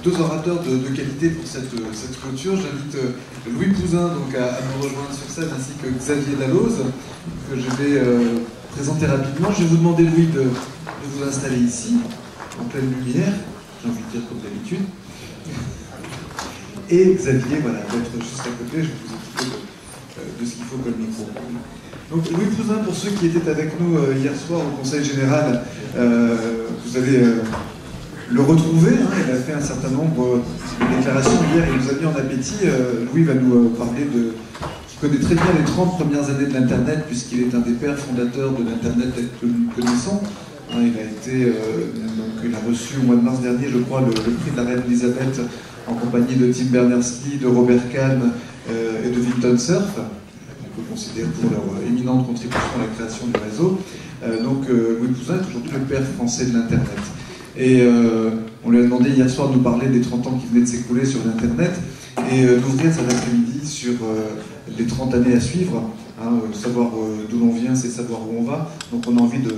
deux orateurs de qualité pour cette clôture. J'invite Louis Pouzin donc, à nous rejoindre sur scène, ainsi que Xavier Dalloz, que je vais présenter rapidement. Je vais vous demander, Louis, de vous installer ici, en pleine lumière, j'ai envie de dire comme d'habitude. Et Xavier, voilà, va être juste à côté, je vais vous équiper de ce qu'il faut comme micro. Donc Louis Pouzin, pour ceux qui étaient avec nous hier soir au Conseil Général, vous allez le retrouver. Il a fait un certain nombre de déclarations hier, il nous a mis en appétit. Louis va nous parler de... Il connaît très bien les 30 premières années de l'Internet, puisqu'il est un des pères fondateurs de l'Internet tel que nous le connaissons. Il a été, donc, il a reçu au mois de mars dernier, je crois, le prix de la Reine Elisabeth en compagnie de Tim Berners-Lee, de Robert Kahn et de Vinton Cerf, qu'on peut considérer pour leur éminente contribution à la création du réseau. Donc Louis Pouzin est aujourd'hui le père français de l'Internet. Et on lui a demandé hier soir de nous parler des 30 ans qui venaient de s'écouler sur l'Internet et d'ouvrir cet après-midi sur les 30 années à suivre. Savoir d'où l'on vient, c'est savoir où on va. Donc on a envie de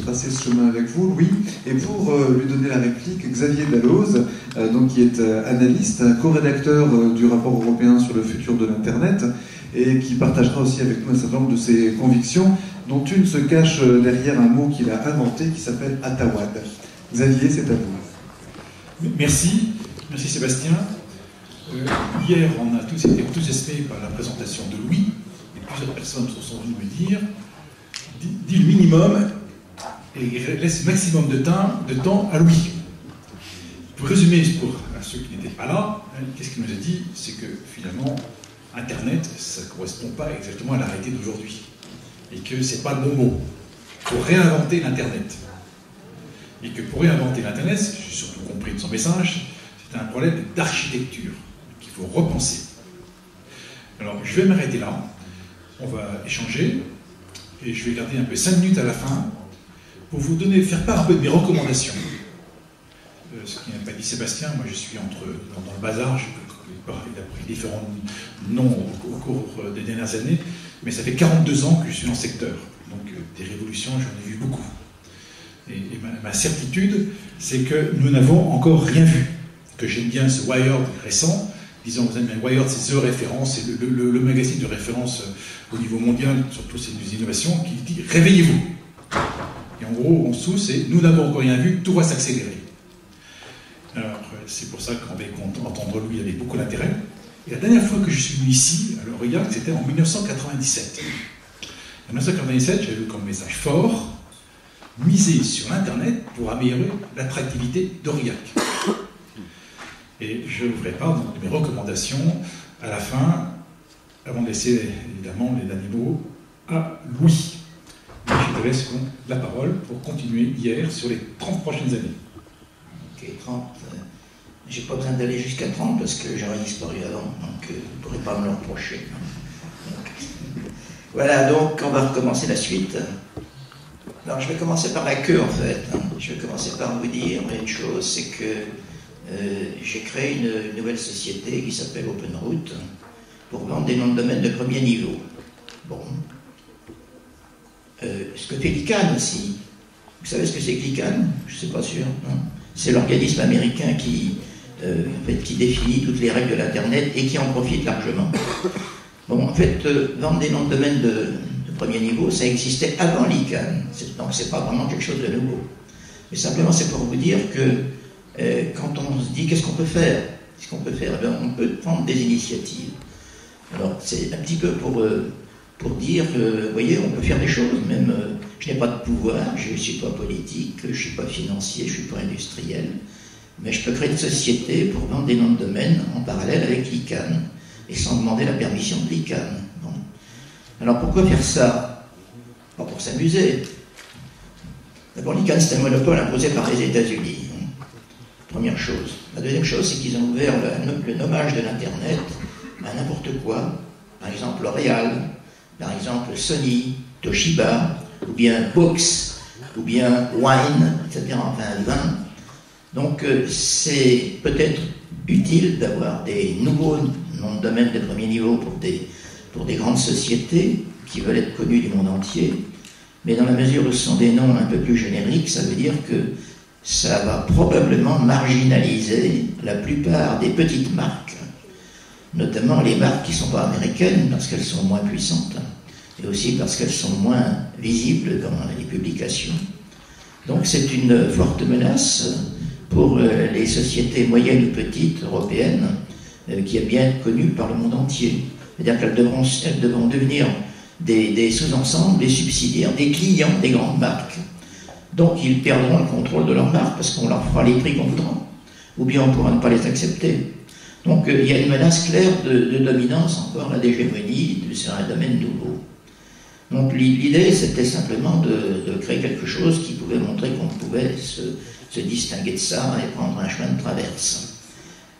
tracer ce chemin avec vous, Louis. Et pour lui donner la réplique, Xavier Dalloz, donc, qui est analyste, co-rédacteur du rapport européen sur le futur de l'Internet, et qui partagera aussi avec nous un certain nombre de ses convictions, dont une se cache derrière un mot qu'il a inventé qui s'appelle Atawad. Xavier, c'est à vous. Merci Sébastien. Hier, on a tous été enthousiasmés par la présentation de Louis. Plusieurs personnes sont venues me dire, dis le minimum et laisse le maximum de temps à Louis. Pour résumer, pour ceux qui n'étaient pas là, qu'est-ce qu'il nous a dit? C'est que finalement, Internet, ça ne correspond pas exactement à la réalité d'aujourd'hui. Et que ce n'est pas le bon mot. Il faut réinventer l'Internet. Et que pour réinventer l'Internet, j'ai surtout compris de son message, c'est un problème d'architecture qu'il faut repenser. Alors, je vais m'arrêter là. On va échanger, et je vais garder un peu 5 minutes à la fin pour vous faire part un peu de mes recommandations. Ce qui n'a pas dit Sébastien, moi je suis dans le bazar, il a pris différents noms au cours des dernières années, mais ça fait 42 ans que je suis dans le secteur, donc des révolutions j'en ai vu beaucoup. Et ma certitude, c'est que nous n'avons encore rien vu, que j'aime bien ce Wired récent. Disons, vous avez Wired, c'est The Référence, c'est le magazine de référence au niveau mondial, surtout c'est des innovations, qui dit « Réveillez-vous ». Et en gros, en dessous, c'est « Nous n'avons encore rien vu, tout va s'accélérer ». Alors, c'est pour ça qu'on va entendre Louis avec beaucoup d'intérêt. Et la dernière fois que je suis venu ici, à l'Aurillac, c'était en 1997. En 1997, j'avais eu comme message fort « Miser sur l'Internet pour améliorer l'attractivité d'Aurillac ». Et je ferai part de mes recommandations à la fin, avant de laisser évidemment les derniers mots à Louis. Et je te laisse donc la parole pour continuer hier sur les 30 prochaines années. Ok, 30. J'ai pas besoin d'aller jusqu'à 30 parce que j'aurais disparu avant, donc vous ne pourrez pas me le reprocher. Voilà, donc on va recommencer la suite. Alors je vais commencer par la queue en fait. Je vais commencer par vous dire une chose, c'est que j'ai créé une nouvelle société qui s'appelle OpenRoute pour vendre des noms de domaine de premier niveau. Bon. Ce que fait l'ICANN aussi. Vous savez ce que c'est que l'ICANN? Je ne suis pas sûr. C'est l'organisme américain qui définit toutes les règles de l'Internet et qui en profite largement. Bon, en fait, vendre des noms de domaine de premier niveau, ça existait avant l'ICANN. Donc, ce n'est pas vraiment quelque chose de nouveau. Mais simplement, c'est pour vous dire que quand on se dit qu'est-ce qu'on peut faire, on peut prendre des initiatives. Alors c'est un petit peu pour dire que, vous voyez, on peut faire des choses, même je n'ai pas de pouvoir, je ne suis pas politique, je ne suis pas financier, je ne suis pas industriel, mais je peux créer une société pour vendre des noms de domaine en parallèle avec l'ICANN, et sans demander la permission de l'ICANN. Bon. Alors pourquoi faire ça? Pas pour s'amuser. D'abord, l'ICANN, c'est un monopole imposé par les États-Unis. Première chose. La deuxième chose, c'est qu'ils ont ouvert le nommage de l'Internet à n'importe quoi. Par exemple, L'Oréal, par exemple, Sony, Toshiba, ou bien Box, ou bien Wine, etc., enfin, vin. Donc, c'est peut-être utile d'avoir des nouveaux noms de domaine de premier niveau pour des grandes sociétés qui veulent être connues du monde entier. Mais dans la mesure où ce sont des noms un peu plus génériques, ça veut dire que ça va probablement marginaliser la plupart des petites marques, notamment les marques qui ne sont pas américaines, parce qu'elles sont moins puissantes, et aussi parce qu'elles sont moins visibles dans les publications. Donc c'est une forte menace pour les sociétés moyennes ou petites européennes, qui est bien connue par le monde entier. C'est-à-dire qu'elles devront devenir des sous-ensembles, des subsidiaires, des clients des grandes marques. Donc ils perdront le contrôle de leurs marques parce qu'on leur fera les prix qu'on voudra, ou bien on pourra ne pas les accepter. Donc il y a une menace claire de dominance encore, d'hégémonie sur un domaine nouveau. Donc l'idée c'était simplement de créer quelque chose qui pouvait montrer qu'on pouvait se distinguer de ça et prendre un chemin de traverse.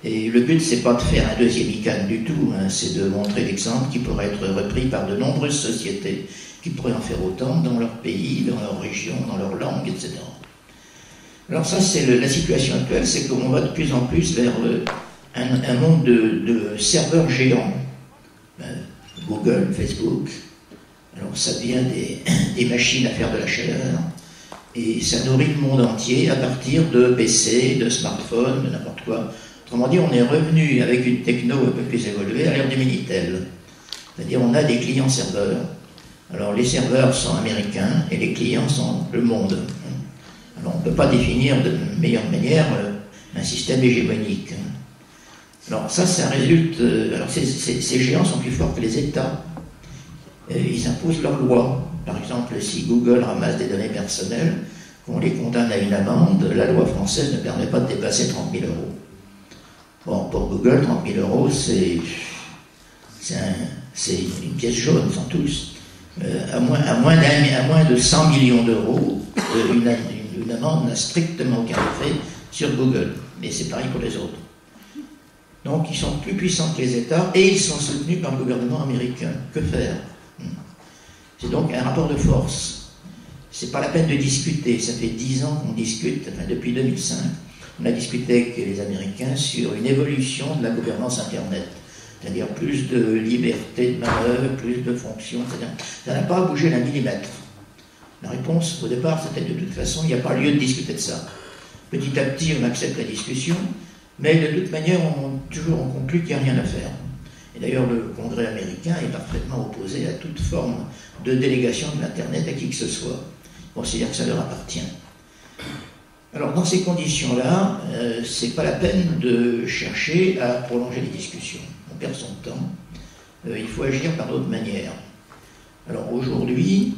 Et le but c'est pas de faire un deuxième ICANN du tout, hein, c'est de montrer l'exemple qui pourrait être repris par de nombreuses sociétés qui pourraient en faire autant dans leur pays, dans leur région, dans leur langue, etc. Alors ça, c'est la situation actuelle, c'est qu'on va de plus en plus vers un monde de serveurs géants. Google, Facebook, alors ça devient des machines à faire de la chaleur, et ça nourrit le monde entier à partir de PC, de smartphones, de n'importe quoi. Autrement dit, on est revenu avec une techno un peu plus évoluée à l'ère du Minitel. C'est-à-dire on a des clients serveurs. Alors les serveurs sont américains et les clients sont le monde. Alors on ne peut pas définir de meilleure manière un système hégémonique. Alors ça résulte... alors ces géants sont plus forts que les États. Ils imposent leurs lois. Par exemple, si Google ramasse des données personnelles, qu'on les condamne à une amende, la loi française ne permet pas de dépasser 30 000 €. Bon, pour Google, 30 000 €, c'est une pièce jaune, sans tous. À moins de 100 millions d'euros, une amende n'a strictement aucun effet sur Google. Mais c'est pareil pour les autres. Donc ils sont plus puissants que les États et ils sont soutenus par le gouvernement américain. Que faire? C'est donc un rapport de force. C'est pas la peine de discuter. Ça fait 10 ans qu'on discute, enfin depuis 2005, on a discuté avec les Américains sur une évolution de la gouvernance Internet. C'est-à-dire plus de liberté de manœuvre, plus de fonctions, etc. Ça n'a pas bougé d'un millimètre. La réponse, au départ, c'était de toute façon, il n'y a pas lieu de discuter de ça. Petit à petit, on accepte la discussion, mais de toute manière, on conclut qu'il n'y a rien à faire. Et d'ailleurs, le Congrès américain est parfaitement opposé à toute forme de délégation de l'Internet à qui que ce soit. Il considère que ça leur appartient. Alors, dans ces conditions-là, c'est pas la peine de chercher à prolonger les discussions. On perd son temps. Il faut agir par d'autres manières. Alors, aujourd'hui,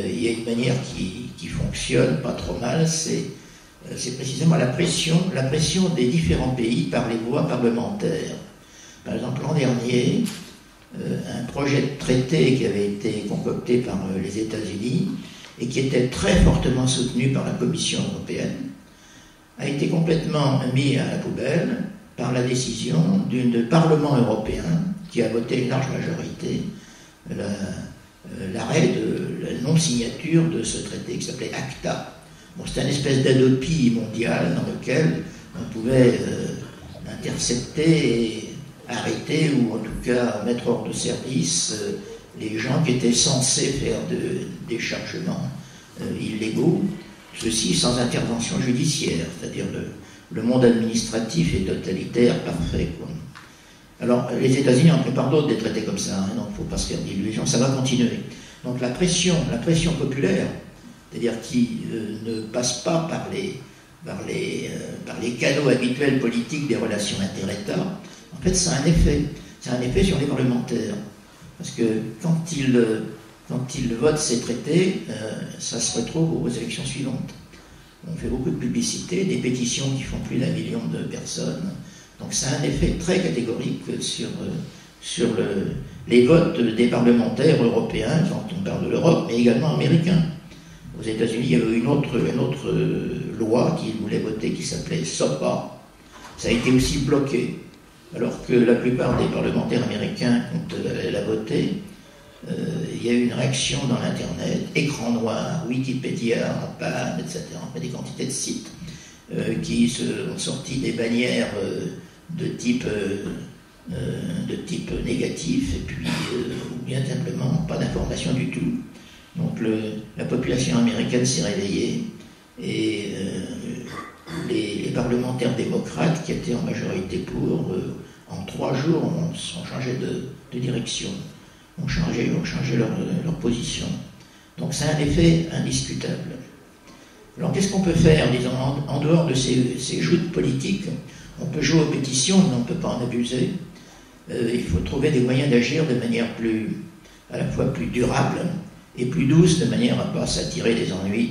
il y a une manière qui fonctionne pas trop mal, c'est précisément la pression des différents pays par les voies parlementaires. Par exemple, l'an dernier, un projet de traité qui avait été concocté par les États-Unis et qui était très fortement soutenu par la Commission européenne, a été complètement mis à la poubelle par la décision du Parlement européen qui a voté une large majorité l'arrêt de la non-signature de ce traité qui s'appelait ACTA. Bon, c'était une espèce d'adopie mondiale dans lequel on pouvait intercepter et arrêter ou en tout cas mettre hors de service les gens qui étaient censés faire des chargements illégaux. Ceci sans intervention judiciaire, c'est-à-dire le monde administratif est totalitaire, parfait, quoi. Alors, les États-Unis en préparent d'autres des traités comme ça, hein, donc il ne faut pas se faire d'illusions, ça va continuer. Donc la pression populaire, c'est-à-dire qui ne passe pas par les canaux habituels politiques des relations inter-États, en fait, ça a un effet. Ça a un effet sur les parlementaires. Parce que quand ils votent ces traités, ça se retrouve aux élections suivantes. On fait beaucoup de publicité, des pétitions qui font plus d'1 million de personnes. Donc ça a un effet très catégorique sur les votes des parlementaires européens, quand on parle de l'Europe, mais également américains. Aux États-Unis, il y avait une autre loi qu'ils voulaient voter qui s'appelait SOPA. Ça a été aussi bloqué. Alors que la plupart des parlementaires américains, quand elle a voté, il y a eu une réaction dans l'Internet, écran noir, Wikipédia, PAN, etc., des quantités de sites qui ont sorti des bannières de type négatif, et puis, ou bien simplement pas d'information du tout. Donc la population américaine s'est réveillée, et les parlementaires démocrates qui étaient en majorité pour, en 3 jours, ont changé de direction, ont changé leur position. Donc c'est un effet indiscutable. Alors qu'est-ce qu'on peut faire, disons, en dehors de ces joutes politiques? On peut jouer aux pétitions, mais on ne peut pas en abuser. Il faut trouver des moyens d'agir de manière à la fois plus durable et plus douce, de manière à ne pas s'attirer des ennuis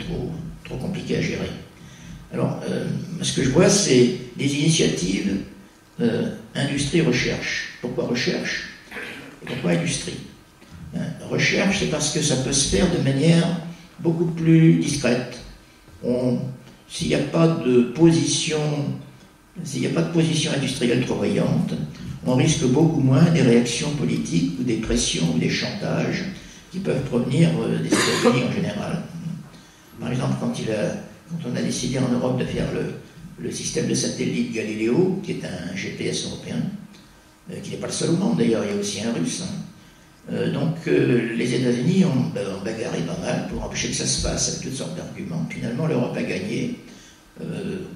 trop compliqués à gérer. Alors, ce que je vois, c'est des initiatives industrie-recherche. Pourquoi recherche? Pourquoi industrie? Recherche, c'est parce que ça peut se faire de manière beaucoup plus discrète. S'il n'y a pas de position industrielle trop voyante, on risque beaucoup moins des réactions politiques ou des pressions ou des chantages qui peuvent provenir des États-Unis en général. Par exemple, quand on a décidé en Europe de faire le système de satellite Galileo, qui est un GPS européen, qui n'est pas le seul au monde d'ailleurs, il y a aussi un russe. Donc les États-Unis ont bagarré pas mal pour empêcher que ça se fasse avec toutes sortes d'arguments. Finalement, l'Europe a gagné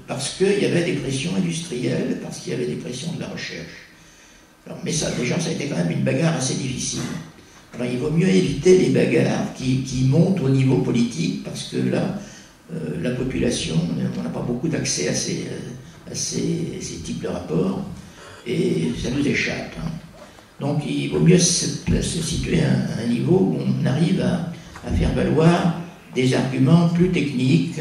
parce qu'il y avait des pressions industrielles, parce qu'il y avait des pressions de la recherche. Alors, mais ça, déjà, ça a été quand même une bagarre assez difficile. Alors, il vaut mieux éviter les bagarres qui montent au niveau politique, parce que là, la population, on n'a pas beaucoup d'accès à ces types de rapports, et ça nous échappe. Hein. Donc, il vaut mieux se situer à un niveau où on arrive à faire valoir des arguments plus techniques,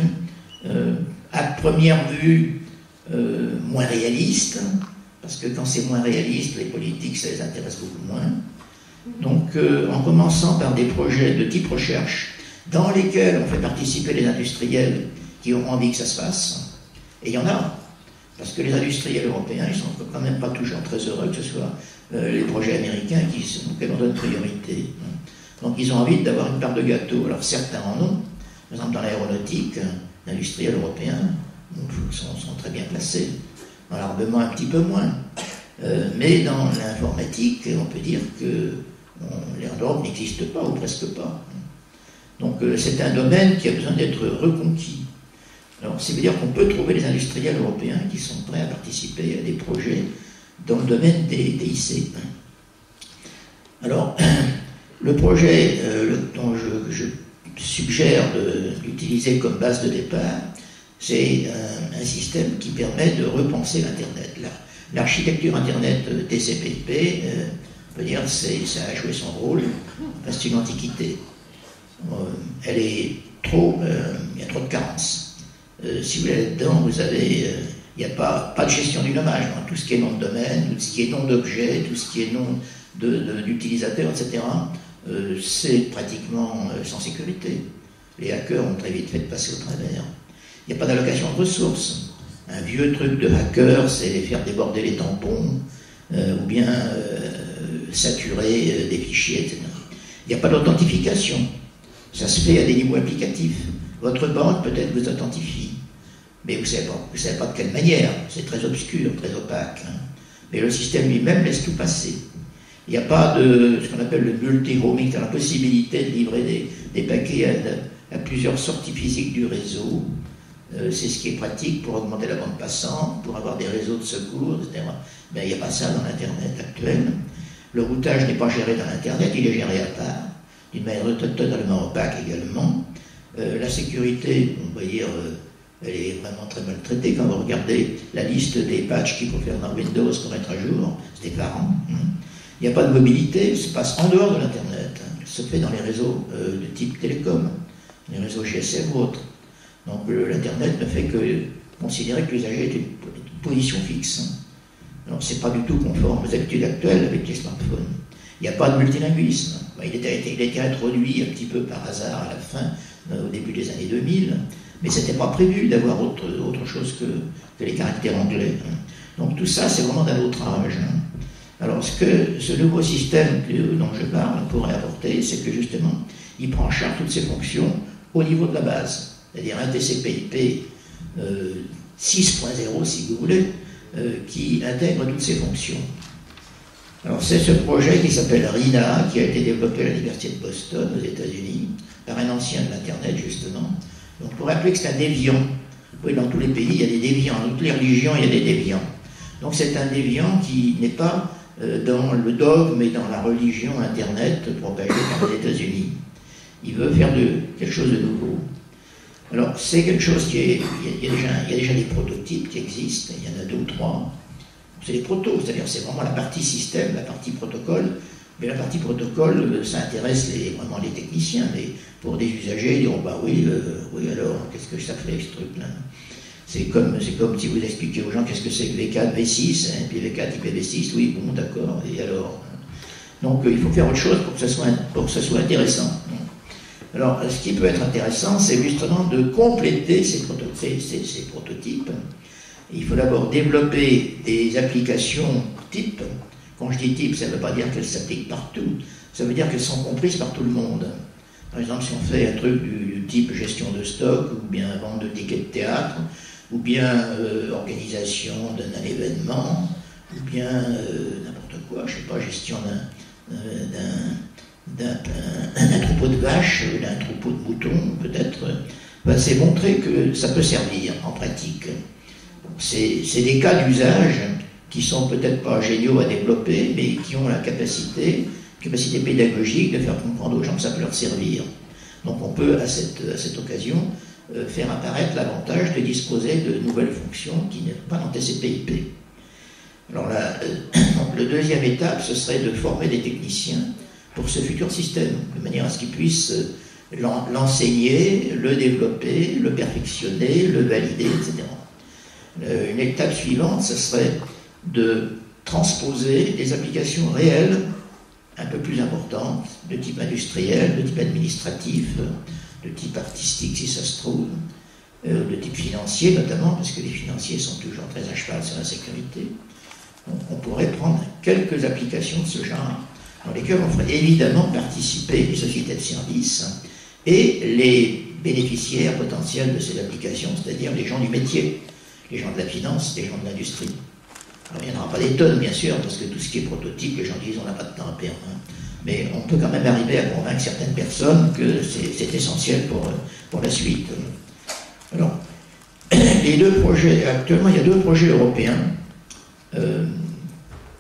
à première vue moins réalistes, parce que quand c'est moins réaliste, les politiques, ça les intéresse beaucoup moins. Donc, en commençant par des projets de type recherche, dans lesquels on fait participer les industriels qui ont envie que ça se fasse, et il y en a, parce que les industriels européens, ils sont quand même pas toujours très heureux que ce soit les projets américains auxquels on donne priorité. Donc, ils ont envie d'avoir une part de gâteau. Alors, certains en ont. Par exemple, dans l'aéronautique, les industriels européens sont très bien placés. Dans l'armement, un petit peu moins. Mais dans l'informatique, on peut dire que l'Europe n'existe pas, ou presque pas. Donc c'est un domaine qui a besoin d'être reconquis. Alors ça veut dire qu'on peut trouver les industriels européens qui sont prêts à participer à des projets dans le domaine des TIC. Alors, le projet dont je suggère d'utiliser comme base de départ, c'est un système qui permet de repenser l'Internet. L'architecture Internet TCP/IP, on peut dire, ça a joué son rôle, c'est une antiquité. Elle est il y a trop de carences. Si vous allez là-dedans, vous avez, il n'y a pas de gestion du nommage. Hein. Tout ce qui est nom de domaine, tout ce qui est nom d'objet, tout ce qui est nom d'utilisateur, etc., c'est pratiquement sans sécurité. Les hackers ont très vite fait de passer au travers. Il n'y a pas d'allocation de ressources. Un vieux truc de hacker, c'est les faire déborder les tampons, ou bien saturer des fichiers, etc. Il n'y a pas d'authentification. Ça se fait à des niveaux applicatifs. Votre banque peut-être vous authentifie, mais vous ne savez pas de quelle manière. C'est très obscur, très opaque. Hein. Mais le système lui-même laisse tout passer. Il n'y a pas de ce qu'on appelle le multi-roaming, c'est la possibilité de livrer des paquets à plusieurs sorties physiques du réseau. C'est ce qui est pratique pour augmenter la bande passante, pour avoir des réseaux de secours, etc. Mais il n'y a pas ça dans l'Internet actuel. Le routage n'est pas géré dans l'Internet, il est géré à part, d'une manière totalement opaque également. La sécurité, on va dire, elle est vraiment très mal traitée. Quand vous regardez la liste des patchs qu'il faut faire dans Windows pour être à jour, c'est effarant. Il n'y a pas de mobilité, ça se passe en dehors de l'Internet. Ça se fait dans les réseaux de type télécom, les réseaux GSM ou autres. Donc l'Internet ne fait que considérer que l'usager est une position fixe. Alors c'est pas du tout conforme aux habitudes actuelles avec les smartphones. Il n'y a pas de multilinguisme. Il a été introduit un petit peu par hasard à la fin, au début des années 2000, mais ce n'était pas prévu d'avoir autre chose que les caractères anglais. Donc tout ça, c'est vraiment d'un autre âge. Alors ce que ce nouveau système dont je parle pourrait apporter, c'est que justement, il prend en charge toutes ces fonctions au niveau de la base. C'est-à-dire un TCP/IP 6.0, si vous voulez, qui intègre toutes ces fonctions. Alors c'est ce projet qui s'appelle RINA, qui a été développé à l'Université de Boston, aux États-Unis, par un ancien de l'Internet, justement. Donc on pourrait appeler que c'est un déviant Oui, dans tous les pays, il y a des déviants. Dans toutes les religions, il y a des déviants. Donc c'est un déviant qui n'est pas dans le dogme et dans la religion Internet propagée par les États-Unis. Il veut faire quelque chose de nouveau. Alors c'est quelque chose qui est... Il y a déjà des prototypes qui existent, il y en a 2 ou 3. C'est des protos, c'est-à-dire c'est vraiment la partie système, la partie protocole. Mais la partie protocole, ça intéresse vraiment les techniciens, mais pour des usagers, ils diront bah oui, oui alors, qu'est-ce que ça fait ce truc-là? C'est comme si vous expliquiez aux gens qu'est-ce que c'est que V4, V6, hein, puis V4, IPv6, oui, bon, d'accord, et alors? Donc il faut faire autre chose pour que ça soit intéressant. Alors ce qui peut être intéressant, c'est justement de compléter ces prototypes. Il faut d'abord développer des applications types. Quand je dis type, ça ne veut pas dire qu'elles s'appliquent partout, ça veut dire qu'elles sont comprises par tout le monde. Par exemple, si on fait un truc du type gestion de stock, ou bien vente de tickets de théâtre, ou bien organisation d'un événement, ou bien n'importe quoi, je ne sais pas, gestion d'un troupeau de vaches, d'un troupeau de moutons, peut-être, ben, c'est montrer que ça peut servir en pratique. C'est des cas d'usage qui sont peut-être pas géniaux à développer, mais qui ont la capacité pédagogique de faire comprendre aux gens que ça peut leur servir. Donc on peut, à cette occasion, faire apparaître l'avantage de disposer de nouvelles fonctions qui n'est pas dans TCP/IP. Alors là, la deuxième étape, ce serait de former des techniciens pour ce futur système, de manière à ce qu'ils puissent l'enseigner, le développer, le perfectionner, le valider, etc. Une étape suivante, ce serait de transposer des applications réelles un peu plus importantes, de type industriel, de type administratif, de type artistique si ça se trouve, de type financier notamment, parce que les financiers sont toujours très à cheval sur la sécurité. Donc on pourrait prendre quelques applications de ce genre, dans lesquelles on ferait évidemment participer les sociétés de services et les bénéficiaires potentiels de ces applications, c'est-à-dire les gens du métier, les gens de la finance, les gens de l'industrie. Alors il n'y en aura pas des tonnes, bien sûr, parce que tout ce qui est prototype, les gens disent on n'a pas de temps à perdre. Hein. Mais on peut quand même arriver à convaincre certaines personnes que c'est essentiel pour la suite. Alors, les 2 projets, actuellement il y a 2 projets européens,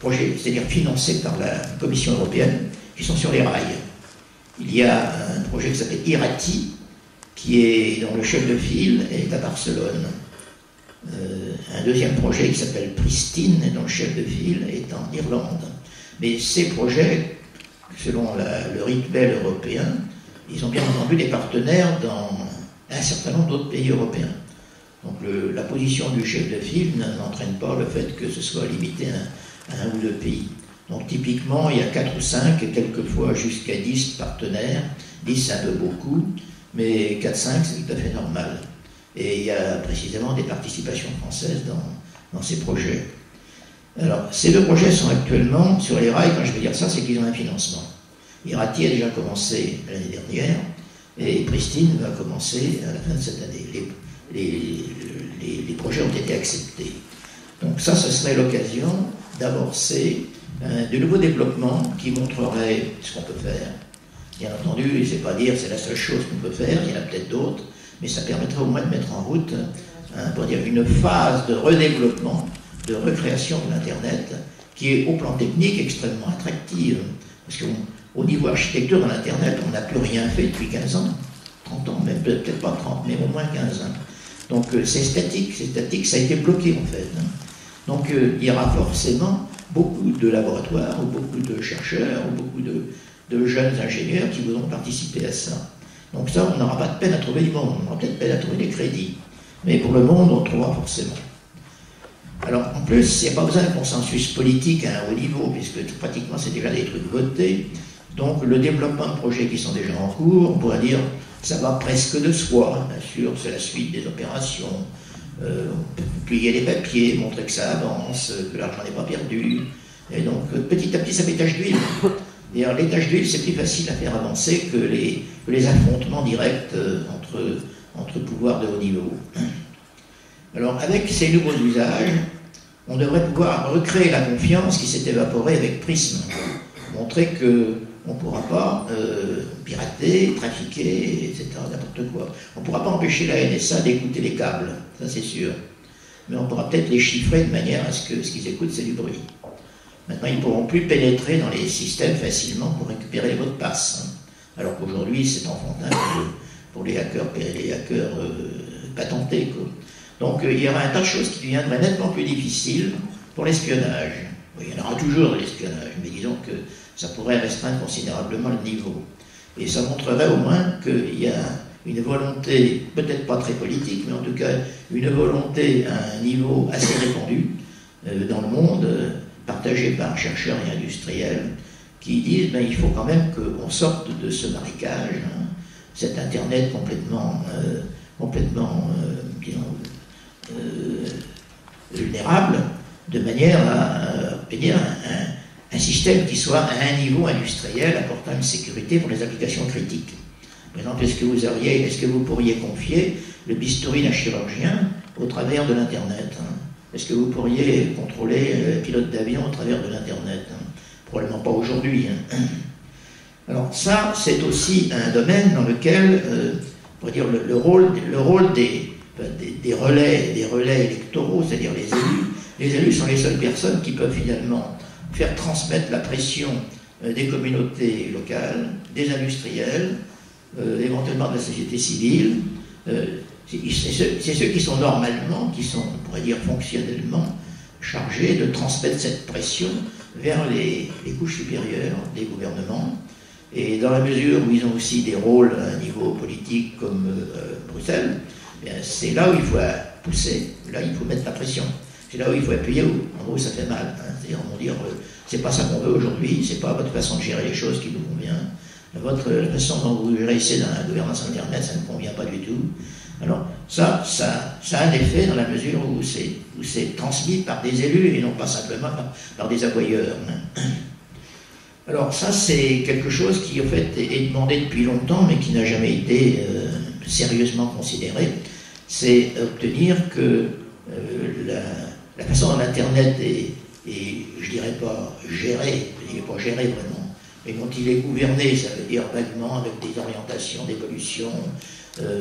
c'est-à-dire financés par la Commission européenne, qui sont sur les rails. Il y a un projet qui s'appelle IRATI, dont le chef de file est à Barcelone. Un deuxième projet qui s'appelle Pristine, dont le chef de file est en Irlande. Mais ces projets, selon le rituel européen, ils ont bien entendu des partenaires dans un certain nombre d'autres pays européens. Donc la position du chef de file n'entraîne pas le fait que ce soit limité à 1 ou 2 pays. Donc typiquement, il y a 4 ou 5, et quelquefois jusqu'à 10 partenaires. 10 c'est un peu beaucoup, mais 4-5 c'est tout à fait normal. Et il y a précisément des participations françaises dans ces projets. Alors, ces 2 projets sont actuellement sur les rails. Quand je veux dire ça, c'est qu'ils ont un financement. IRATI a déjà commencé l'année dernière, et Pristine va commencer à la fin de cette année. Les projets ont été acceptés. Donc ça, ce serait l'occasion d'amorcer de nouveaux développements qui montreraient ce qu'on peut faire. Bien entendu, c'est pas dire c'est la seule chose qu'on peut faire, il y en a peut-être d'autres, mais ça permettrait au moins de mettre en route pour dire une phase de redéveloppement, de recréation de l'Internet, qui est au plan technique extrêmement attractive. Parce qu'au niveau architecture de l'Internet, on n'a plus rien fait depuis 15 ans, 30 ans, même peut-être pas 30, mais au moins 15 ans. Donc c'est statique, ça a été bloqué en fait. Donc il y aura forcément beaucoup de laboratoires, ou beaucoup de chercheurs, ou beaucoup de jeunes ingénieurs qui voudront participer à ça. Donc ça, on n'aura pas de peine à trouver du monde, on aura peut-être peine à trouver des crédits. Mais pour le monde, on trouvera forcément. Alors, en plus, il n'y a pas besoin d'un consensus politique à un haut niveau, puisque pratiquement c'est déjà des trucs votés. Donc, le développement de projets qui sont déjà en cours, on pourrait dire, ça va presque de soi. Bien sûr, c'est la suite des opérations. On peut plier les papiers, montrer que ça avance, que l'argent n'est pas perdu. Et donc, petit à petit, ça fait tache d'huile. D'ailleurs, les tâches d'huile, c'est plus facile à faire avancer que les affrontements directs entre pouvoirs de haut niveau. Alors, avec ces nouveaux usages, on devrait pouvoir recréer la confiance qui s'est évaporée avec Prism. Montrer que on ne pourra pas pirater, trafiquer, etc., n'importe quoi. On ne pourra pas empêcher la NSA d'écouter les câbles, ça c'est sûr. Mais on pourra peut-être les chiffrer de manière à ce que ce qu'ils écoutent, c'est du bruit. Maintenant, ils ne pourront plus pénétrer dans les systèmes facilement pour récupérer les mots de passe. Alors qu'aujourd'hui, c'est enfantin pour les hackers patentés, quoi. Donc, il y aura un tas de choses qui deviendraient nettement plus difficiles pour l'espionnage. Oui, il y en aura toujours de l'espionnage, mais disons que ça pourrait restreindre considérablement le niveau. Et ça montrerait au moins qu'il y a une volonté, peut-être pas très politique, mais en tout cas une volonté à un niveau assez répandu dans le monde, partagée par chercheurs et industriels, qui disent il faut quand même qu'on sorte de ce marécage, cet Internet complètement vulnérable, de manière à obtenir un système qui soit à un niveau industriel apportant une sécurité pour les applications critiques. Par exemple, est-ce que vous pourriez confier le bistouri d'un chirurgien au travers de l'Internet? Est-ce que vous pourriez contrôler le pilote d'avion au travers de l'Internet? Probablement pas aujourd'hui. Alors ça, c'est aussi un domaine dans lequel, on va dire, le rôle des relais électoraux, c'est-à-dire les élus. Les élus sont les seules personnes qui peuvent finalement faire transmettre la pression des communautés locales, des industriels, éventuellement de la société civile. C'est ceux qui sont normalement, qui sont, on pourrait dire fonctionnellement, chargés de transmettre cette pression vers les couches supérieures des gouvernements. Et dans la mesure où ils ont aussi des rôles à un niveau politique comme Bruxelles, c'est là où il faut pousser, là il faut mettre la pression. C'est là où il faut appuyer, en gros ça fait mal. C'est-à-dire, on va dire, c'est pas ça qu'on veut aujourd'hui, c'est pas votre façon de gérer les choses qui nous convient. La façon dont vous réussissez dans la gouvernance Internet, ça ne convient pas du tout. Alors, ça a un effet dans la mesure où c'est transmis par des élus et non pas simplement par des aboyeurs. Alors, ça, c'est quelque chose qui, en fait, est demandé depuis longtemps, mais qui n'a jamais été sérieusement considéré. C'est obtenir que la façon dont l'Internet est, je dirais pas géré, il n'est pas géré vraiment, mais dont il est gouverné, ça veut dire vaguement avec des orientations d'évolution,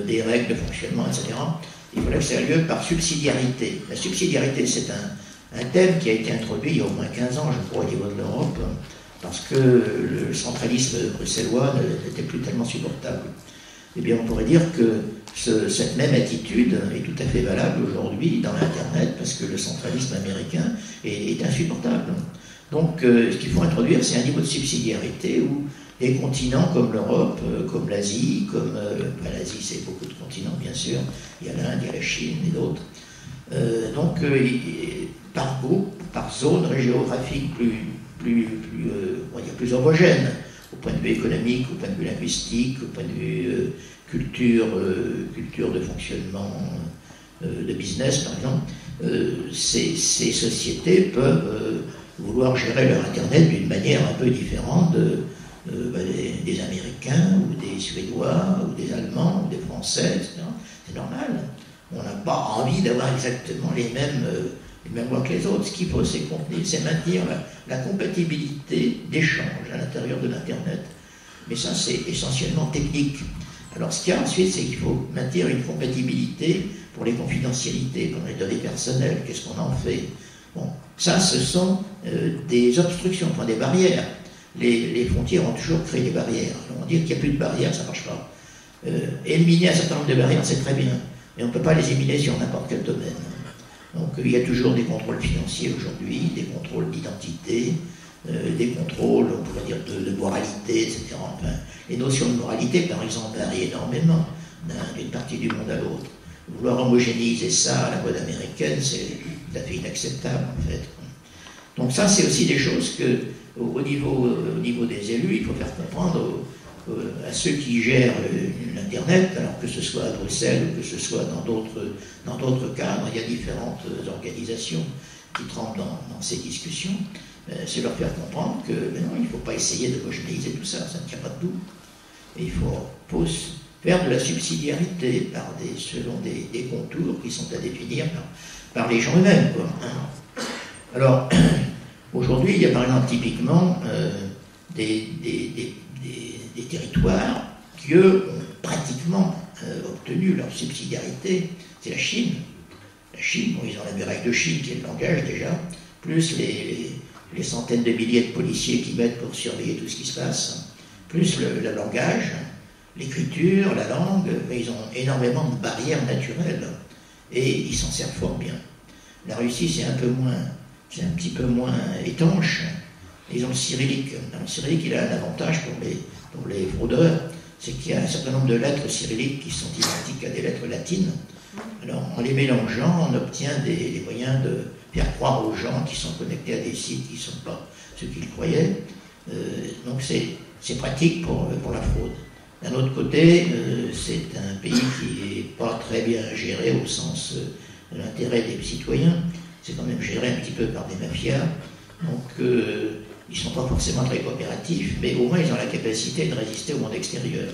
des règles de fonctionnement, etc. Il faudrait que ça ait lieu par subsidiarité. La subsidiarité, c'est un thème qui a été introduit il y a au moins 15 ans, je crois, au niveau de l'Europe, parce que le centralisme bruxellois n'était plus tellement supportable. Eh bien, on pourrait dire que cette même attitude est tout à fait valable aujourd'hui dans l'Internet, parce que le centralisme américain est insupportable. Donc, ce qu'il faut introduire, c'est un niveau de subsidiarité où des continents comme l'Europe, comme l'Asie, l'Asie c'est beaucoup de continents bien sûr, il y a l'Inde, il y a la Chine et d'autres, par groupe, par zone géographique plus homogène, au point de vue économique, au point de vue linguistique, au point de vue culture de fonctionnement, de business par exemple, ces sociétés peuvent vouloir gérer leur Internet d'une manière un peu différente des Américains, ou des Suédois, ou des Allemands, ou des Français, etc. C'est normal. On n'a pas envie d'avoir exactement les mêmes lois que les autres. Ce qu'il faut, c'est maintenir la compatibilité d'échange à l'intérieur de l'Internet. Mais ça, c'est essentiellement technique. Alors, ce qu'il y a ensuite, c'est qu'il faut maintenir une compatibilité pour les confidentialités, pour les données personnelles. Qu'est-ce qu'on en fait? Bon, ça, ce sont des obstructions, enfin des barrières. Les frontières ont toujours créé des barrières. Alors, on dit qu'il n'y a plus de barrières, ça ne marche pas. Éliminer un certain nombre de barrières, c'est très bien, mais on ne peut pas les éliminer sur n'importe quel domaine. Donc il y a toujours des contrôles financiers aujourd'hui, des contrôles d'identité, des contrôles, on pourrait dire, de moralité, etc. Enfin, les notions de moralité, par exemple, varient énormément d'une partie du monde à l'autre. Vouloir homogénéiser ça à la mode américaine, c'est tout à fait inacceptable, en fait. Donc ça, c'est aussi des choses que, au niveau des élus, il faut faire comprendre à ceux qui gèrent l'Internet, alors que ce soit à Bruxelles ou que ce soit dans d'autres cadres, il y a différentes organisations qui trempent dans ces discussions, c'est leur faire comprendre que non, il ne faut pas essayer d'homogénéiser tout ça, ça ne tient pas debout. Et il faut faire de la subsidiarité selon des contours qui sont à définir par les gens eux-mêmes, quoi. Alors, aujourd'hui, il y a par exemple typiquement des territoires qui, eux, ont pratiquement obtenu leur subsidiarité. C'est la Chine. La Chine, bon, ils ont la muraille de Chine, qui est le langage déjà, plus les centaines de milliers de policiers qui mettent pour surveiller tout ce qui se passe, plus le langage, l'écriture, la langue, mais ils ont énormément de barrières naturelles et ils s'en servent fort bien. La Russie, c'est un petit peu moins étanche. Ils ont le cyrillique. Alors, le cyrillique, il a un avantage pour les fraudeurs, c'est qu'il y a un certain nombre de lettres cyrilliques qui sont identiques à des lettres latines. Alors, en les mélangeant, on obtient des moyens de faire croire aux gens qui sont connectés à des sites qui ne sont pas ceux qu'ils croyaient. Donc, c'est pratique pour la fraude. D'un autre côté, c'est un pays qui n'est pas très bien géré au sens de l'intérêt des citoyens. C'est quand même géré un petit peu par des mafias. Donc, ils ne sont pas forcément très coopératifs, mais au moins ils ont la capacité de résister au monde extérieur.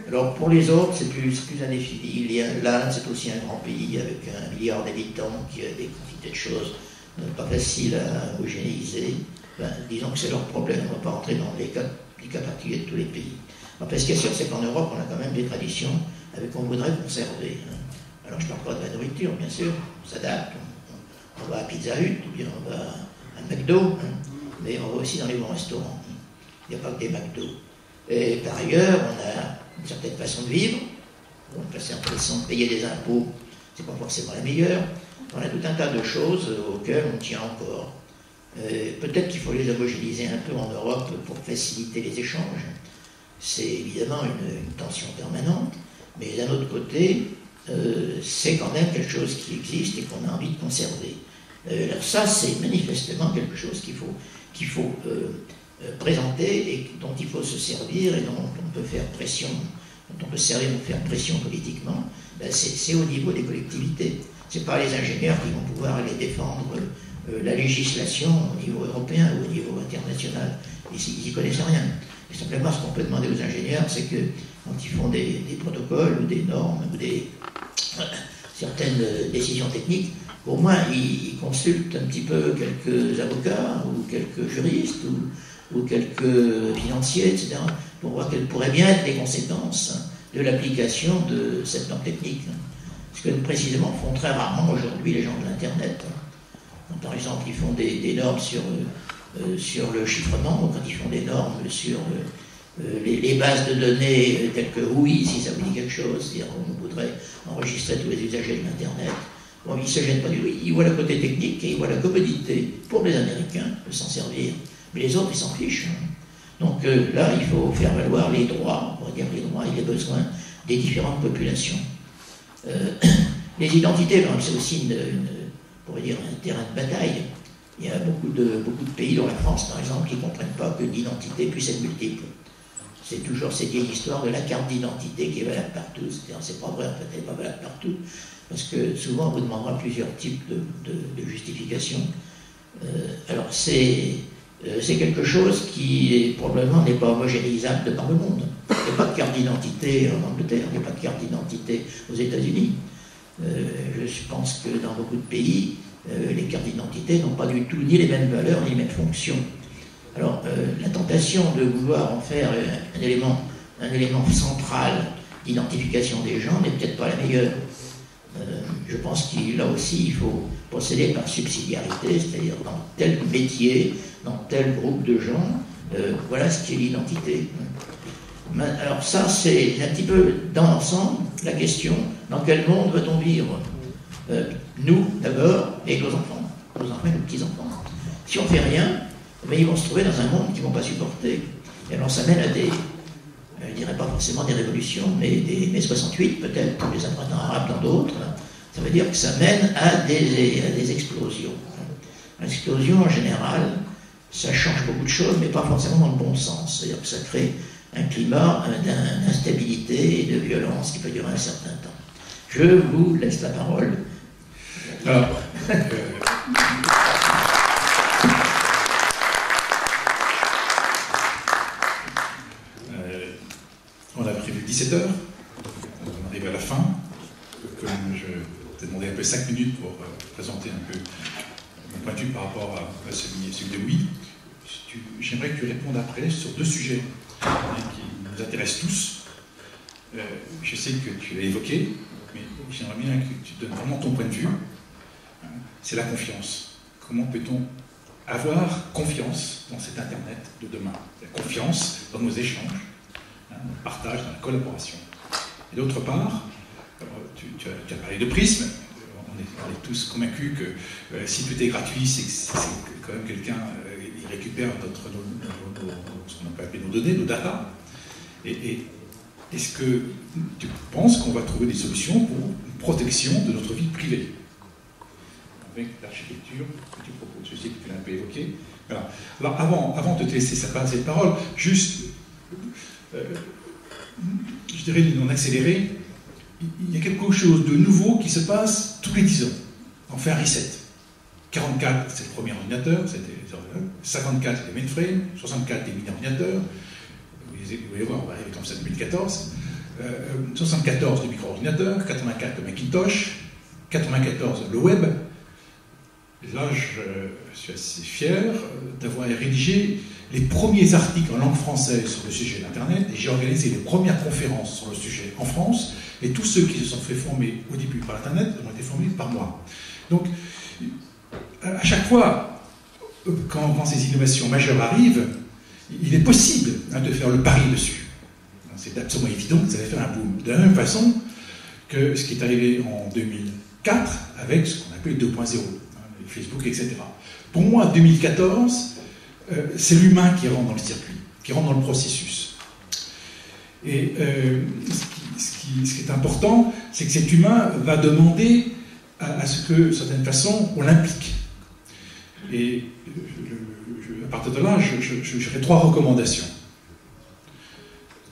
Alors pour les autres, c'est plus un défi. L'Inde, c'est aussi un grand pays avec 1 milliard d'habitants qui a des quantités de choses pas faciles à homogénéiser. Ben, disons que c'est leur problème, on ne va pas rentrer dans les cas particuliers de tous les pays. Après, ce qui est sûr, c'est qu'en Europe, on a quand même des traditions qu'on voudrait conserver. Alors je ne parle pas de la nourriture, bien sûr, on s'adapte, on va à Pizza Hut, ou bien on va à McDo, mais on va aussi dans les bons restaurants. Il n'y a pas que des McDo. Et par ailleurs, on a une certaine façon de vivre. Donc, c'est intéressant de payer des impôts, c'est pas forcément la meilleure. On a tout un tas de choses auxquelles on tient encore. Peut-être qu'il faut les homogénéiser un peu en Europe pour faciliter les échanges. C'est évidemment une tension permanente, mais d'un autre côté, c'est quand même quelque chose qui existe et qu'on a envie de conserver. Alors ça, c'est manifestement quelque chose qu'il faut présenter et dont il faut se servir et dont on peut faire pression, dont on peut servir pour faire pression politiquement. Ben c'est au niveau des collectivités. Ce n'est pas les ingénieurs qui vont pouvoir aller défendre la législation au niveau européen ou au niveau international. Ils n'y connaissent rien. Et simplement, ce qu'on peut demander aux ingénieurs, c'est que quand ils font des protocoles ou des normes ou certaines décisions techniques, au moins ils consultent un petit peu quelques avocats ou quelques juristes ou quelques financiers, etc., pour voir quelles pourraient bien être les conséquences de l'application de cette norme technique. Ce que précisément font très rarement aujourd'hui les gens de l'Internet. Par exemple, ils font des normes sur le chiffrement, ou quand ils font des normes sur les bases de données telles que oui, si ça vous dit quelque chose, c'est-à-dire qu'on voudrait enregistrer tous les usagers de l'Internet. Bon, ils ne se gênent pas du tout. Ils voient le côté technique et ils voient la commodité pour les Américains de s'en servir. Mais les autres, ils s'en fichent. Donc là, il faut faire valoir les droits, on va dire les droits et les besoins des différentes populations. Les identités, c'est aussi on pourrait dire, un terrain de bataille. Il y a beaucoup de pays, dont la France par exemple, qui ne comprennent pas que l'identité puisse être multiple. C'est toujours cette vieille histoire de la carte d'identité qui est valable partout. C'est pas vrai, en fait, elle n'est pas valable partout. Parce que souvent, on vous demandera plusieurs types de justifications. Alors, c'est quelque chose qui, probablement, n'est pas homogénéisable de par le monde. Il n'y a pas de carte d'identité en Angleterre, il n'y a pas de carte d'identité aux États-Unis. Je pense que dans beaucoup de pays, les cartes d'identité n'ont pas du tout ni les mêmes valeurs, ni les mêmes fonctions. Alors, la tentation de vouloir en faire un élément central d'identification des gens n'est peut-être pas la meilleure. Je pense que là aussi, il faut procéder par subsidiarité, c'est-à-dire dans tel métier, dans tel groupe de gens, voilà ce qui est l'identité. Alors ça, c'est un petit peu dans l'ensemble la question, dans quel monde veut-on vivre? Nous, d'abord, et nos enfants et nos petits-enfants. Si on ne fait rien, mais ils vont se trouver dans un monde qu'ils ne vont pas supporter. Et alors ça mène à des, je ne dirais pas forcément des révolutions, mais des mai 68 peut-être, pour les apprenants arabes dans d'autres. Ça veut dire que ça mène à des explosions. L'explosion en général, ça change beaucoup de choses, mais pas forcément dans le bon sens. C'est-à-dire que ça crée un climat d'instabilité et de violence qui peut durer un certain temps. Je vous laisse la parole. Alors, on a prévu 17h, on arrive à la fin. Comme je t'ai demandé un peu 5 minutes pour présenter un peu mon point de vue par rapport à celui de Louis, j'aimerais que tu répondes après sur deux sujets qui nous intéressent tous. Je sais que tu l'as évoqué, mais j'aimerais bien que tu donnes vraiment ton point de vue. C'est la confiance. Comment peut-on avoir confiance dans cet Internet de demain? La confiance dans nos échanges, dans le partage, dans la collaboration. Et d'autre part, tu as parlé de Prism. On est tous convaincus que si tout est gratuit, c'est quand même quelqu'un il récupère ce qu'on peut appeler nos données, nos data. Et est-ce que tu penses qu'on va trouver des solutions pour une protection de notre vie privée avec l'architecture que tu proposes? Je sais que tu l'as un peu évoqué. Voilà. Alors avant de te laisser cette parole, juste, je dirais en accéléré, il y a quelque chose de nouveau qui se passe tous les 10 ans. On fait un reset. 44, c'est le premier ordinateur, 54, c'est les mainframes, 64, les mini-ordinateurs. Vous allez voir, on va arriver comme ça en 2014. 74, le micro-ordinateur, 84, le Macintosh, 94, le web. Là, je suis assez fier d'avoir rédigé les premiers articles en langue française sur le sujet d'Internet, et j'ai organisé les premières conférences sur le sujet en France, et tous ceux qui se sont fait former au début par Internet ont été formés par moi. Donc, à chaque fois, quand ces innovations majeures arrivent, il est possible de faire le pari dessus. C'est absolument évident que ça va faire un boom. De la même façon que ce qui est arrivé en 2004 avec ce qu'on appelle 2.0, Facebook, etc. Pour moi, 2014, c'est l'humain qui rentre dans le circuit, qui rentre dans le processus. Et ce qui est important, c'est que cet humain va demander à ce que, d'une certaine façon, on l'implique. Et à partir de là, je ferai 3 recommandations.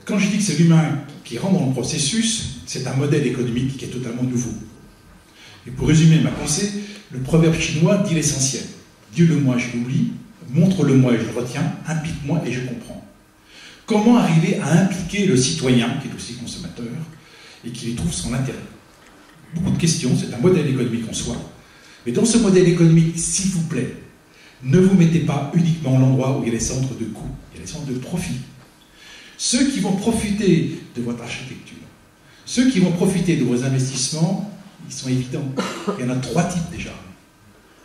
Quand je dis que c'est l'humain qui rentre dans le processus, c'est un modèle économique qui est totalement nouveau. Et pour résumer ma pensée, le proverbe chinois dit l'essentiel. Dis-le-moi, je l'oublie. Montre-le-moi et je le retiens. Implique-moi et je comprends. Comment arriver à impliquer le citoyen, qui est aussi consommateur, et qui y trouve son intérêt? Beaucoup de questions, c'est un modèle économique en soi. Mais dans ce modèle économique, s'il vous plaît, ne vous mettez pas uniquement à l'endroit où il y a les centres de coûts, il y a les centres de profit. Ceux qui vont profiter de votre architecture, ceux qui vont profiter de vos investissements, ils sont évidents. Il y en a 3 types déjà.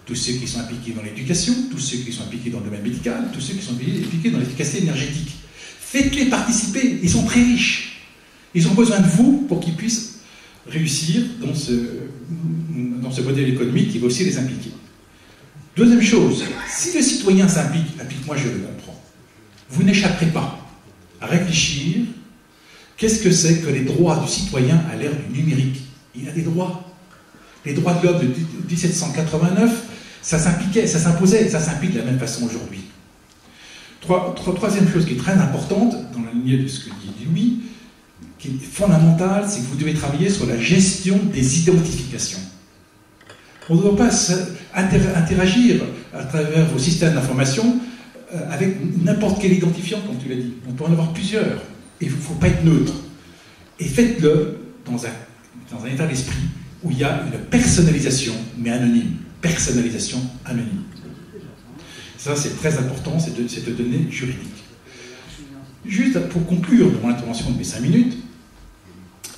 Tous ceux qui sont impliqués dans l'éducation, tous ceux qui sont impliqués dans le domaine médical, tous ceux qui sont impliqués dans l'efficacité énergétique. Faites-les participer, ils sont très riches. Ils ont besoin de vous pour qu'ils puissent réussir dans ce modèle économique qui va aussi les impliquer. Deuxième chose, si le citoyen s'implique, implique-moi, je le comprends, vous n'échapperez pas à réfléchir qu'est-ce que c'est que les droits du citoyen à l'ère du numérique. Il a des droits. Les droits de l'homme de 1789, ça s'impliquait, ça s'imposait, ça s'implique de la même façon aujourd'hui. Troisième chose qui est très importante, dans la lignée de ce que dit Louis, qui est fondamentale, c'est que vous devez travailler sur la gestion des identifications. On ne doit pas interagir à travers vos systèmes d'information avec n'importe quel identifiant, comme tu l'as dit. On peut en avoir plusieurs. Et il ne faut pas être neutre. Et faites-le dans un état d'esprit où il y a une personnalisation, mais anonyme. Personnalisation anonyme. Ça, c'est très important, cette donnée juridique. Juste pour conclure mon intervention de mes 5 minutes,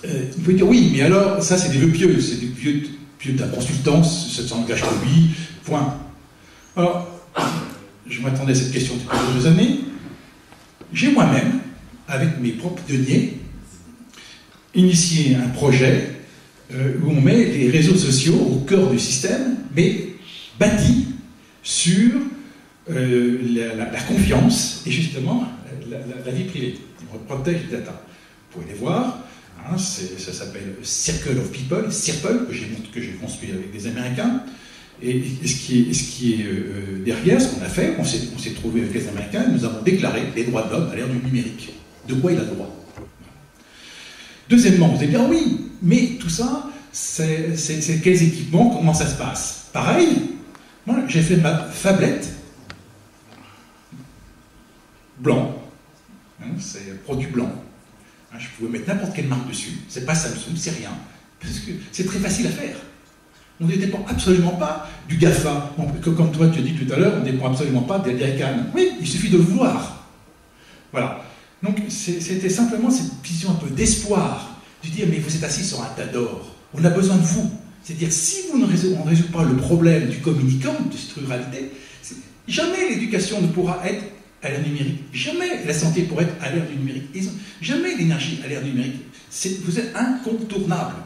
vous pouvez dire, oui, mais alors, ça, c'est des vœux pieux, c'est des vœux de la consultance, ça ne s'engage que lui, point. Alors, je m'attendais à cette question depuis quelques années. J'ai moi-même, avec mes propres deniers, initié un projet où on met les réseaux sociaux au cœur du système, mais bâti sur la confiance et justement la vie privée. On protège les data. Vous pouvez les voir, hein, ça s'appelle Circle of People, Circle, que j'ai construit avec des Américains. Et ce qui est derrière, ce qu'on a fait, on s'est trouvé avec les Américains, nous avons déclaré les droits de l'homme à l'ère du numérique. De quoi il a droit. Deuxièmement, vous allez dire, oui, mais tout ça, c'est quels équipements, comment ça se passe? Pareil, moi j'ai fait ma phablette blanc, hein, c'est un produit blanc. Je pouvais mettre n'importe quelle marque dessus, c'est pas Samsung, c'est rien, parce que c'est très facile à faire. On ne dépend absolument pas du GAFA. Comme toi tu as dit tout à l'heure, on ne dépend absolument pas des ICANN. Oui, il suffit de le vouloir. Voilà. Donc c'était simplement cette vision un peu d'espoir, de dire mais vous êtes assis sur un tas d'or, on a besoin de vous. C'est-à-dire si on ne résout pas le problème du communicant, de cette ruralité, jamais l'éducation ne pourra être à l'ère numérique, jamais la santé pourra être à l'ère du numérique, jamais l'énergie à l'ère du numérique. Vous êtes incontournable.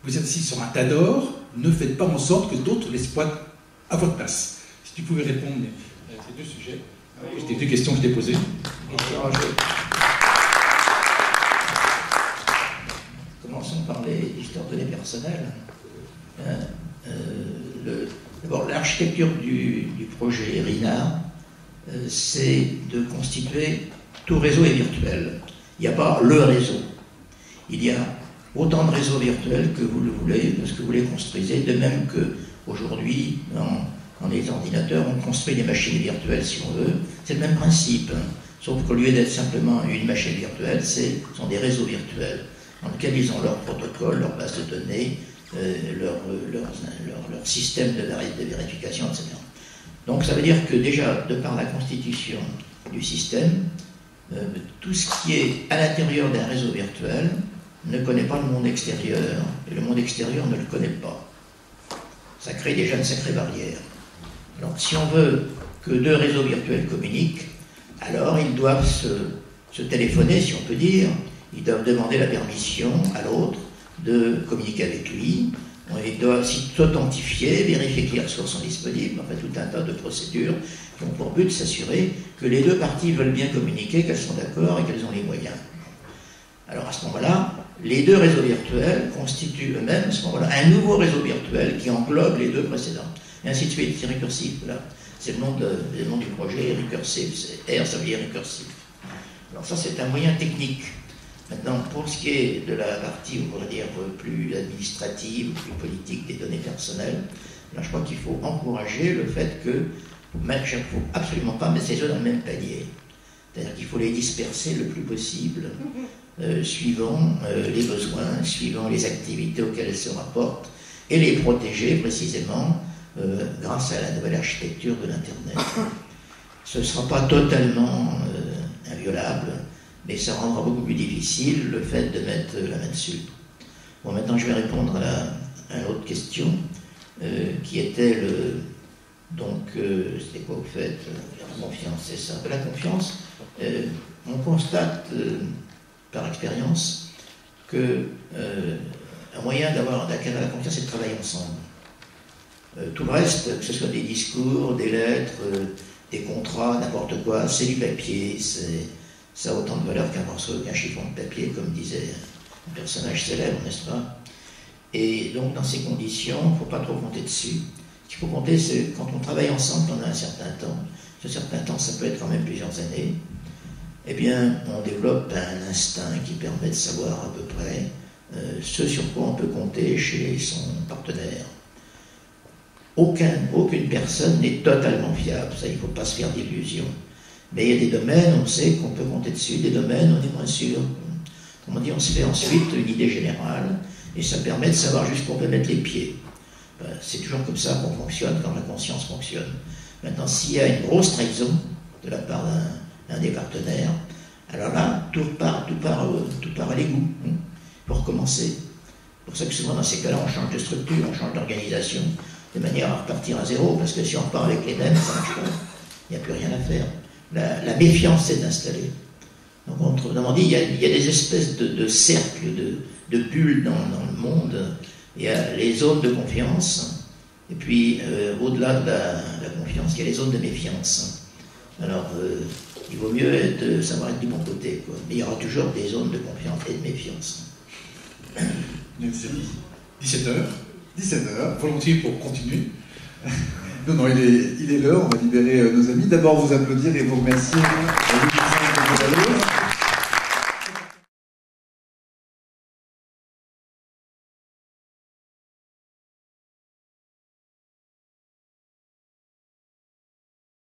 Vous êtes assis sur un tas d'or, ne faites pas en sorte que d'autres l'exploitent à votre place. Si tu pouvais répondre à ces deux sujets. C'était deux questions que je t'ai posées. Commençons par les coordonnées personnelles. D'abord, l'architecture du projet RINA, c'est de constituer tout réseau est virtuel. Il n'y a pas le réseau. Il y a autant de réseaux virtuels que vous le voulez, parce que vous les construisez, de même qu'aujourd'hui, dans les ordinateurs, on construit des machines virtuelles si on veut. C'est le même principe, hein. Sauf qu'au lieu d'être simplement une machine virtuelle, ce sont des réseaux virtuels dans lesquels ils ont leur protocole, leur base de données, leur système de vérification, etc. Donc ça veut dire que déjà, de par la constitution du système, tout ce qui est à l'intérieur d'un réseau virtuel ne connaît pas le monde extérieur, et le monde extérieur ne le connaît pas. Ça crée déjà une sacrée barrière. Alors si on veut que deux réseaux virtuels communiquent, alors ils doivent se téléphoner, si on peut dire, ils doivent demander la permission à l'autre de communiquer avec lui, ils doivent s'authentifier, vérifier que les ressources sont disponibles, enfin tout un tas de procédures qui ont pour but de s'assurer que les deux parties veulent bien communiquer, qu'elles sont d'accord et qu'elles ont les moyens. Alors à ce moment-là, les deux réseaux virtuels constituent eux-mêmes, à ce moment-là, un nouveau réseau virtuel qui englobe les deux précédents. Et ainsi de suite, c'est récursif, là. C'est le nom du projet, récursif. R, ça veut dire récursif. Alors ça, c'est un moyen technique. Maintenant, pour ce qui est de la partie, on pourrait dire, plus administrative, plus politique des données personnelles, là, je crois qu'il faut encourager le fait que il ne faut absolument pas mettre ces œufs dans le même panier. C'est-à-dire qu'il faut les disperser le plus possible, suivant les besoins, suivant les activités auxquelles elles se rapportent, et les protéger précisément grâce à la nouvelle architecture de l'Internet. Ce ne sera pas totalement inviolable, mais ça rendra beaucoup plus difficile le fait de mettre la main dessus. Bon, maintenant je vais répondre à l'autre question, qui était c'était quoi au fait la confiance, c'est ça. De la confiance, on constate par expérience que un moyen d'acquérir la confiance, c'est de travailler ensemble. Tout le reste, que ce soit des discours, des lettres, des contrats, n'importe quoi, c'est du papier, ça a autant de valeur qu'un morceau, qu'un chiffon de papier, comme disait un personnage célèbre, n'est-ce pas? Et donc, dans ces conditions, il ne faut pas trop compter dessus. Ce qu'il faut compter, c'est quand on travaille ensemble pendant un certain temps, ce certain temps, ça peut être quand même plusieurs années, eh bien, on développe un instinct qui permet de savoir à peu près ce sur quoi on peut compter chez son partenaire. Aucune personne n'est totalement fiable, ça, il ne faut pas se faire d'illusions. Mais il y a des domaines, on sait qu'on peut compter dessus, des domaines, on est moins sûr. Comme on dit, on se fait ensuite une idée générale, et ça permet de savoir jusqu'où on peut mettre les pieds. C'est toujours comme ça qu'on fonctionne quand la conscience fonctionne. Maintenant, s'il y a une grosse trahison de la part d'un des partenaires, alors là, tout part à l'égout. Il faut recommencer. C'est pour ça que souvent, dans ces cas-là, on change de structure, on change d'organisation, de manière à repartir à zéro, parce que si on repart avec les mêmes, ça ne marche pas. Il n'y a plus rien à faire. La méfiance s'est installée. Donc, autrement dit, il y a des espèces de cercles, de bulles dans le monde. Il y a les zones de confiance, et puis au-delà de la confiance, il y a les zones de méfiance. Alors, il vaut mieux savoir être du bon côté, quoi. Mais il y aura toujours des zones de confiance et de méfiance. 17h. 17h. Volontiers pour continuer. Non, il est l'heure, on va libérer nos amis. D'abord, vous applaudir et vous remercier.